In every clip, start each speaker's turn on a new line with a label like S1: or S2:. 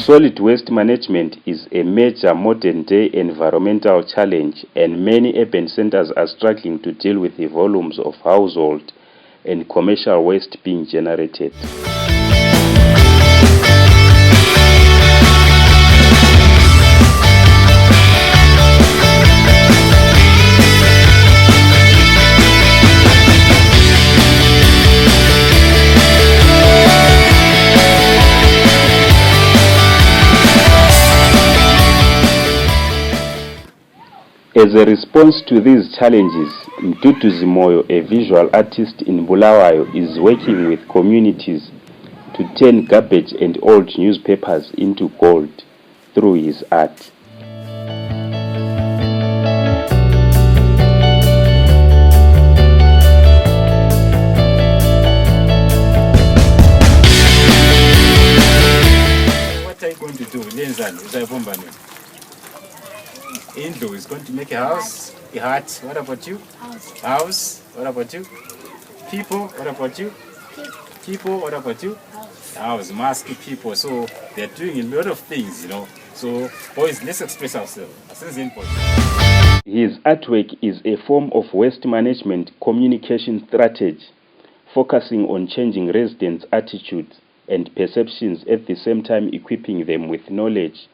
S1: Solid waste management is a major modern-day environmental challenge, and many urban centers are struggling to deal with the volumes of household and commercial waste being generated. As a response to these challenges, Mdudu Zimoyo, a visual artist in Bulawayo, is working with communities to turn garbage and old newspapers into gold through his art.
S2: What are you going to do? Indo is going to make a house, a hut. What about you? House. What about you? People. What about you? People. What about you? House. Mask people. So they're doing a lot of things, you know. So boys, let's express ourselves.
S1: His artwork is a form of waste management communication strategy, focusing on changing residents' attitudes and perceptions, at the same time equipping them with knowledge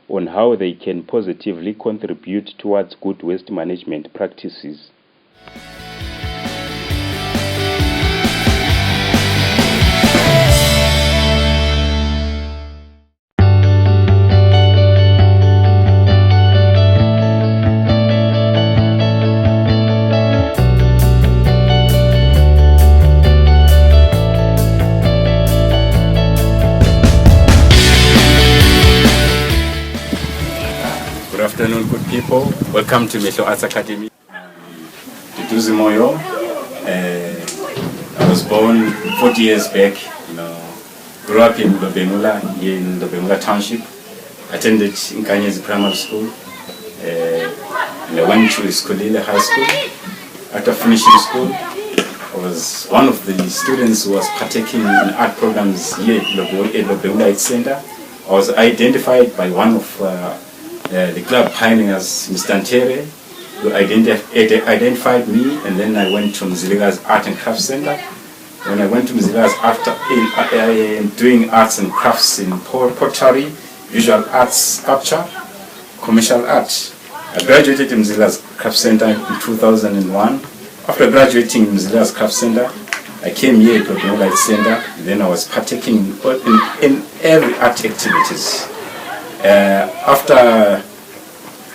S1: on how they can positively contribute towards good waste management practices.
S2: Good afternoon, good people. Welcome to Mehlo Arts Academy. Mdudu Zimoyo. I was born 40 years back. Grew up in Lobenula, here in Lobenula Township. Attended Nkanyezi Primary School. And I went to Skolile High School. After finishing school, I was one of the students who was partaking in art programs here at Lobenula Arts Center. I was identified by one of the club pioneers, Mr. Ntere, who identified me, and then I went to Mziliga's Art and Crafts Center. When I went to Mziliga's after doing arts and crafts in pottery, visual arts, sculpture, commercial art. I graduated in Mziliga's Crafts Center in 2001. After graduating in Mziliga's Crafts Center, I came here to the Arts Center. Then I was partaking in every art activities. After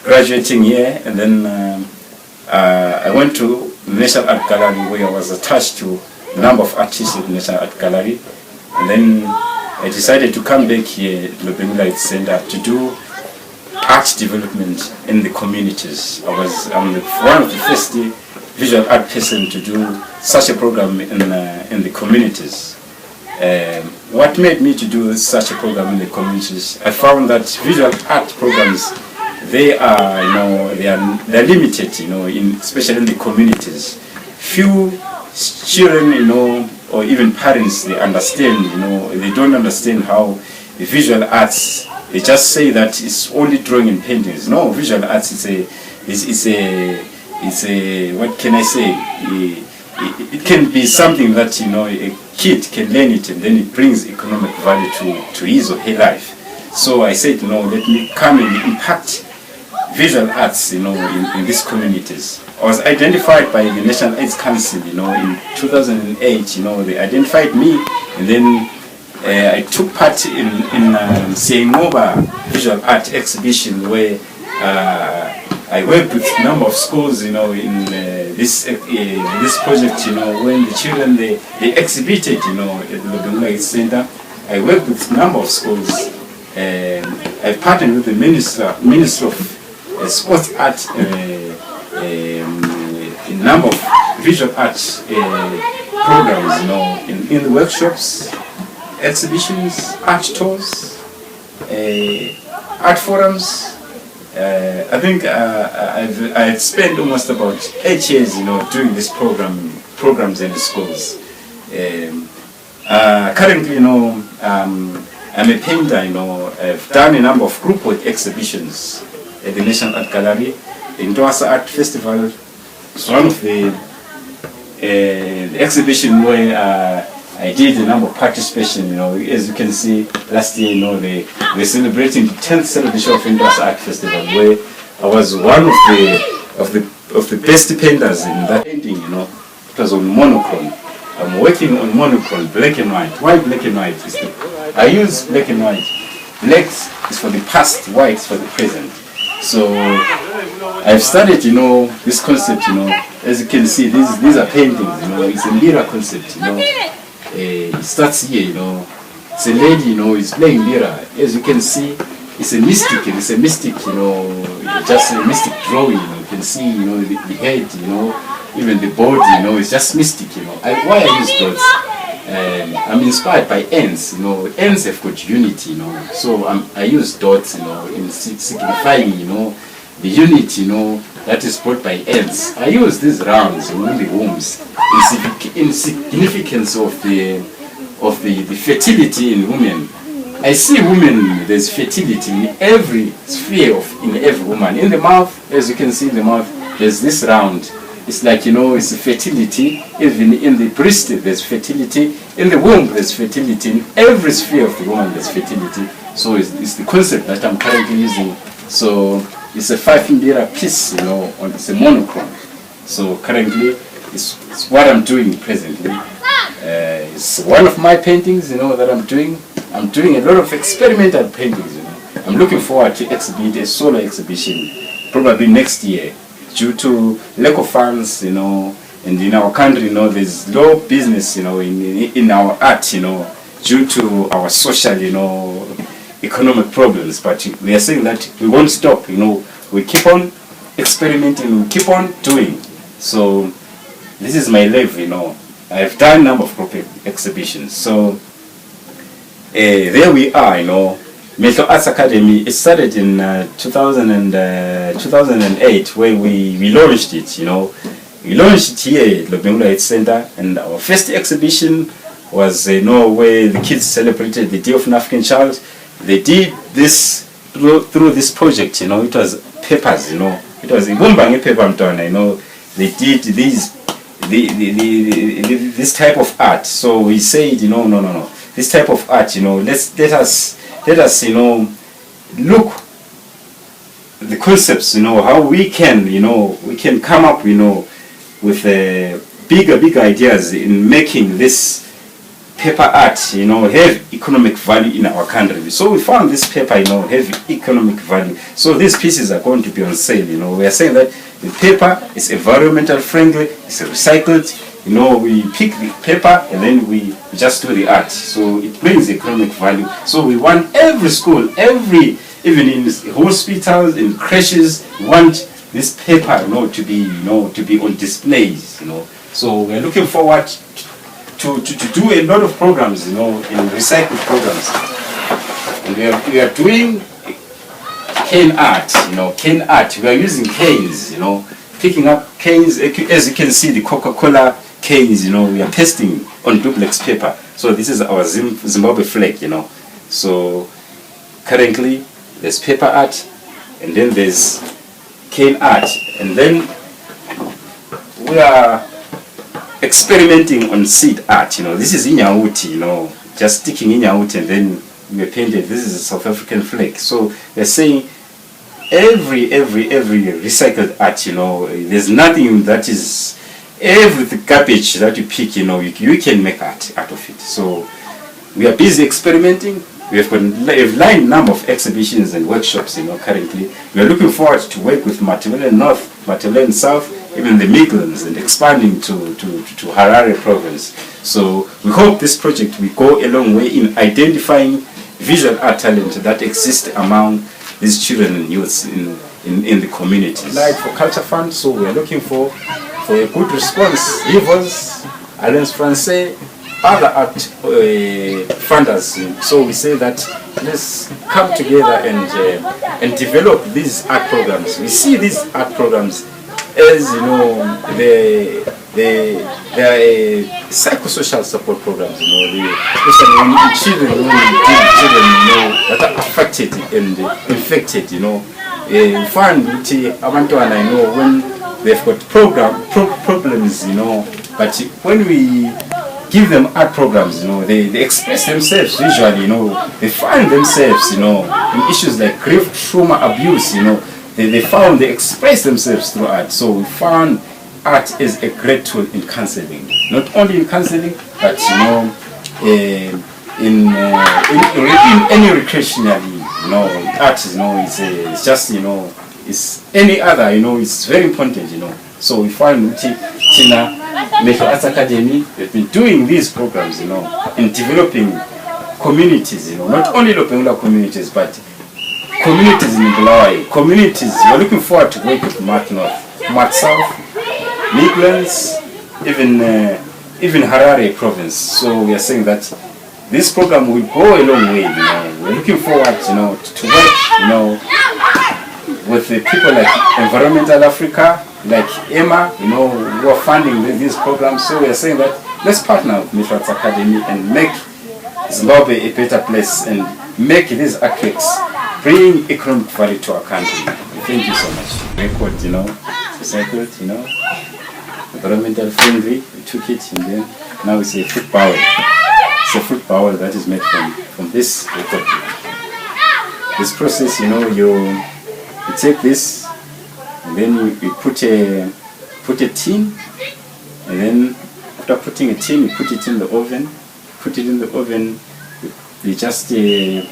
S2: graduating here, and then I went to National Art Gallery, where I was attached to a number of artists at National Art Gallery, and then I decided to come back here at Lobenula Arts Center to do art development in the communities. I'm one of the first visual art person to do such a program in the communities. What made me to do such a program in the communities? I found that visual art programs, they're limited, especially in the communities. Few children, or even parents, they understand, they don't understand how the visual arts. They just say that it's only drawing and paintings. No, visual arts is a what can I say? It can be something that a kid can learn it, and then it brings economic value to his or her life. So I said, let me come and impact visual arts, in these communities. I was identified by the National AIDS Council, in 2008. They identified me, and then I took part in Seingoba Visual Art Exhibition, where I worked with a number of schools, in this project, when the children they exhibited, at the Lobenula Arts Center. I worked with a number of schools. I partnered with the Minister of Sports Art, a number of visual art programs, in the workshops, exhibitions, art tours, art forums. I think I've spent almost about 8 years, doing this programs in the schools. Currently, I'm a painter, I've done a number of group work exhibitions at the National Art Gallery. The Ntoasa Art Festival is one of the exhibition where I did a number of participation. As you can see, last year, we're celebrating the 10th celebration of Ntoasa Art Festival, where I was one of the best painters in that painting. It was on monochrome. I'm working on monochrome, black and white. Why black and white? I use black and white. Black is for the past, white is for the present. So I've started, this concept, as you can see, these are paintings, it's a lira concept, it starts here, it's a lady, is playing lira. As you can see, it's a mystic, just a mystic drawing, you can see, the head, even the body, it's just mystic, why I use dots? I'm inspired by ants, ants have got unity, so I use dots, in signifying, the unity, that is brought by ants. I use these rounds, the wombs, in significance of the fertility in women. I see women, there's fertility in every sphere in every woman. In the mouth, as you can see in the mouth, there's this round. It's like, it's a fertility. Even in the breast, there's fertility. In the womb, there's fertility. In every sphere of the woman, there's fertility. So it's the concept that I'm currently using. So it's a 5 lira piece, it's a monochrome. So currently, it's what I'm doing presently. It's one of my paintings, that I'm doing. I'm doing a lot of experimental paintings, I'm looking forward to exhibit a solo exhibition, probably next year. Due to lack of funds, and in our country, there's low business, in our art, due to our social, economic problems. But we are saying that we won't stop, we keep on experimenting, we keep on doing. So this is my life, I've done a number of group exhibitions. So there we are, Metro Arts Academy, it started in 2008 where we launched it, We launched it here at Lobengula Art Center, and our first exhibition was where the kids celebrated the Day of an African Child. They did this through this project, it was papers, it was Ibumbangi paper Mtwana, they did this type of art. So we said, no. This type of art, let us look the concepts, how we can come up, with bigger ideas in making this paper art, have economic value in our country. So we found this paper, have economic value. So these pieces are going to be on sale. We are saying that the paper is environmental friendly, it's recycled. We pick the paper and then we just do the art. So it brings economic value. So we want every school, even in hospitals, in creches, we want this paper, to be on displays, So we're looking forward to do a lot of programs, in recycled programs. And we are doing cane art, cane art. We are using canes, picking up canes. As you can see, the Coca-Cola canes, we are pasting on duplex paper. So this is our Zimbabwe flag, So currently there's paper art, and then there's cane art, and then we are experimenting on seed art. This is Inyauti, just sticking Inyauti, and then we painted. This is a South African flag. So they're saying every recycled art, there's nothing that is. Every garbage that you pick, you can make art out of it. So we are busy experimenting. We have lined a number of exhibitions and workshops, currently. We are looking forward to work with Matabeleland North, Matabeleland South, even the Midlands, and expanding to Harare province. So we hope this project will go a long way in identifying visual art talent that exists among these children and youths in the communities. Like for Culture Fund, so we are looking for a good response. Rivers, Alliance Française, other art funders. So we say that let's come together and develop these art programs. We see these art programs as there are psychosocial support programs, especially when children, when we deal with children, that are affected and infected, we find abantwana, when they've got problems, but when we give them art programs, they express themselves visually, they find themselves, in issues like grief, trauma, abuse, they express themselves through art. So we found art is a great tool in counseling, not only in counseling, but in any recreationally, art, it's just, it's any other, it's very important, So we find Tina Metro Arts Academy, they've been doing these programs, in developing communities, not only Lopengula communities, but communities in Bulawayo, communities. We're looking forward to work with Mark North, Mark South, Midlands, even Harare province. So we are saying that this program will go a long way. We're looking forward, to work, with the people like Environmental Africa, like Emma, who are funding these programs. So we are saying that let's partner with Metro Arts Academy and make Zimbabwe a better place and make these artworks bring economic value to our country. Thank you so much. Record, recycled, environmental friendly. We took it and then now it's a fruit bowl. It's a fruit bowl that is made from this record. This process, you take this and then you put a tin, and then after putting a tin, you put it in the oven. Put it in the oven. You just heat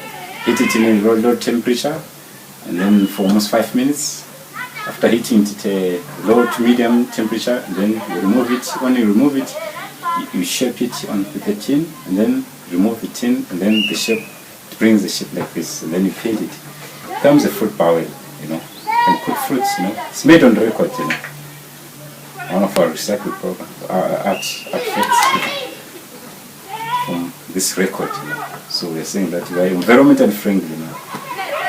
S2: it in a low temperature, and then for almost 5 minutes. After heating it at a low to medium temperature, and then you remove it. When you remove it, you shape it with the tin, and then remove the tin, and then the shape, it brings the shape like this, and then you paint it. It becomes a fruit bowl, and cook fruits, It's made on record, One of our recycled programs, artifacts from this record, So we're saying that we are environmentally friendly,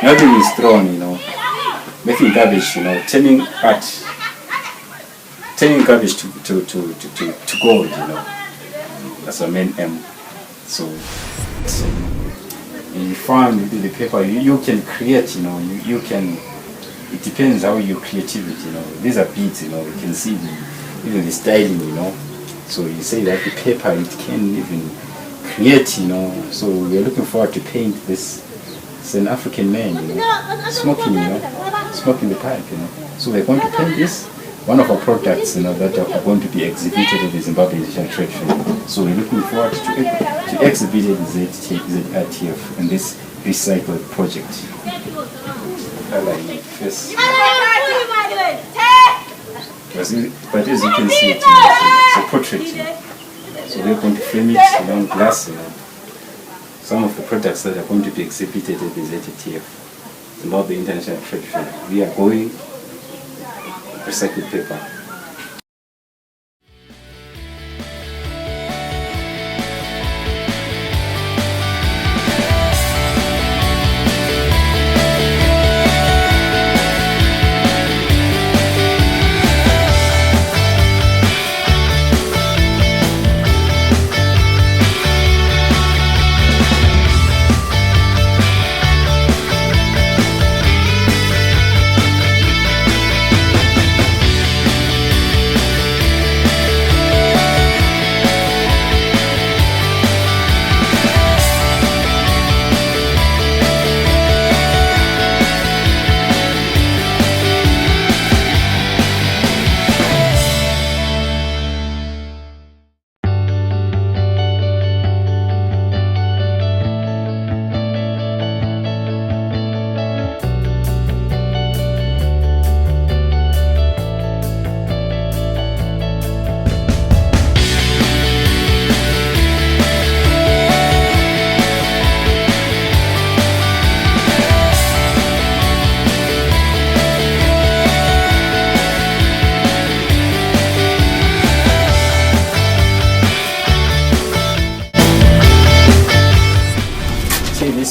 S2: Nothing is thrown, making garbage, turning garbage to gold, That's our main aim. So you find the paper, you can create, you can. It depends how you creativity, These are beads, you can see even the styling, So you say that the paper, it can even create, So we're looking forward to paint this. It's an African man, smoking, smoking the pipe, So we're going to paint this. One of our products, that are going to be exhibited at the Zimbabwe International Trade Fair. So we're looking forward to exhibit at the ZRTF in this recycled project. I like it. Yes. But as you can see, it's a portrait. So we're going to frame it on glass. Some of the products that are going to be exhibited at the ZRTF, Zimbabwe International Trade Fair. We are going recycled paper.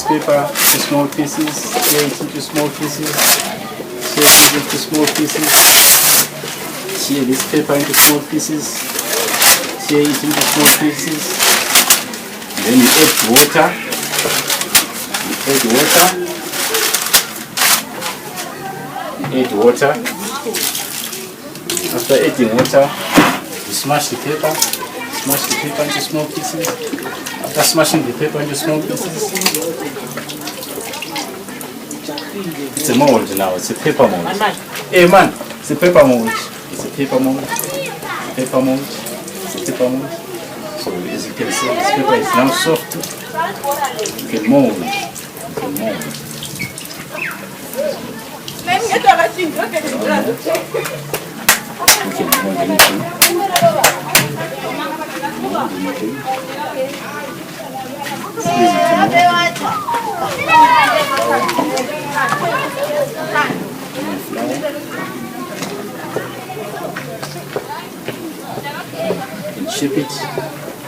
S2: Paper into small pieces, tear it into small pieces, tear it into small pieces, tear this paper into small pieces, tear it into small pieces. Then you add water. Add water. After adding water, you smash the pepper. Smash the pepper into small pieces. After smashing the pepper into small pieces, it's a mold now. It's a paper mold. Hey man, it's a paper mold. It's a paper mold. Paper mold. It's a paper mold. So as you can see, this paper is now soft. You can mold. You can mold. We can mold anything. It's easy to mold. And shape it.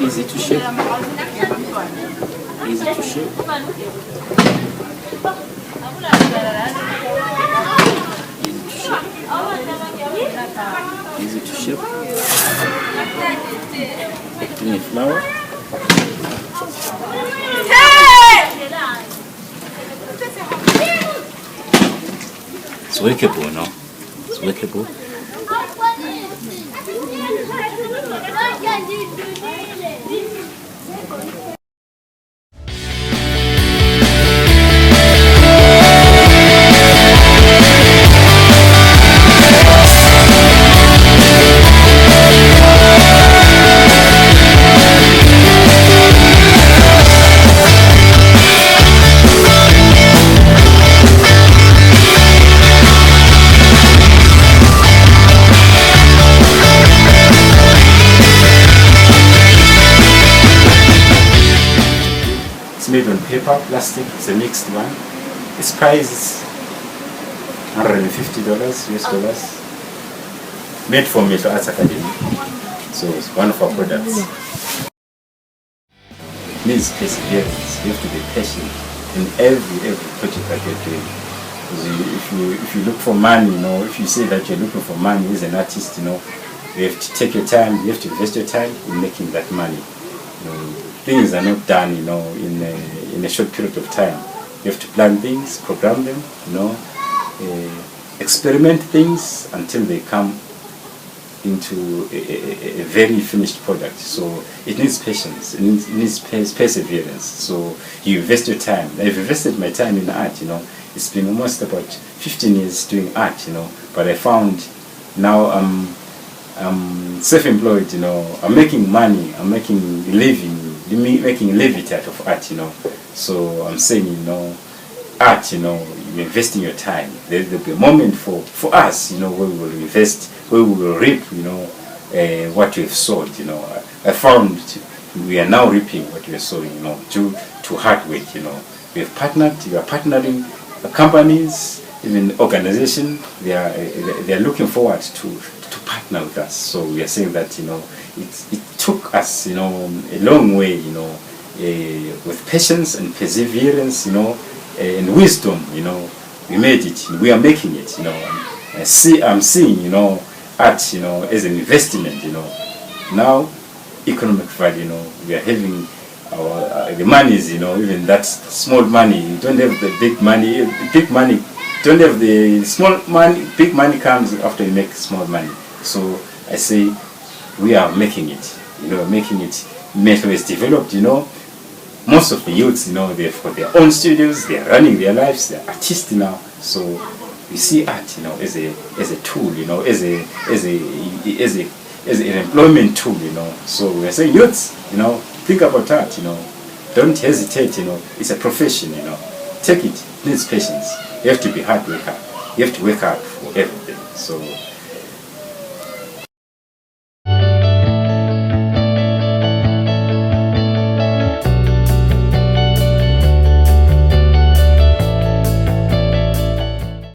S2: Easy to shape. Easy to shape. Easy to shape. Any flour. It's workable, no? It's workable. It's made on paper, plastic, it's a mixed one. Its price is $150 US dollars. Made from Metro Arts Academy. So it's one of our products. It needs perseverance. You have to be patient in every project that you're doing. Because if you look for money, if you say that you're looking for money as an artist, you have to take your time, you have to invest your time in making that money. Things are not done, in a short period of time. You have to plan things, program them, experiment things until they come into a very finished product. So it needs patience, it needs perseverance. So you invest your time. I've invested my time in art, It's been almost about 15 years doing art, But I found now I'm self-employed, I'm making money, I'm making a living, making a living out of art, So I'm saying, art, you're investing your time. There'll be a moment for us, where we will invest, where we will reap, what we've sowed, I found we are now reaping what we are sowing, due to hard work, we are partnering companies, even organizations, they are looking forward to partner with us. So we are saying that, it took us, a long way, with patience and perseverance, and wisdom, we made it. We are making it, I'm seeing, art, as an investment, Now, economic value, we are having the monies, even that small money. You don't have the big money. Big money, don't have the small money. Big money comes after you make small money. So I say we are making it, making it. Metro is developed, Most of the youths, they've got their own studios, they're running their lives, they're artists now. So we see art, as a tool, as an employment tool, So we are saying youths, think about art, Don't hesitate, It's a profession, Take it. It needs patience. You have to be hard worker. You have to work hard for everything. So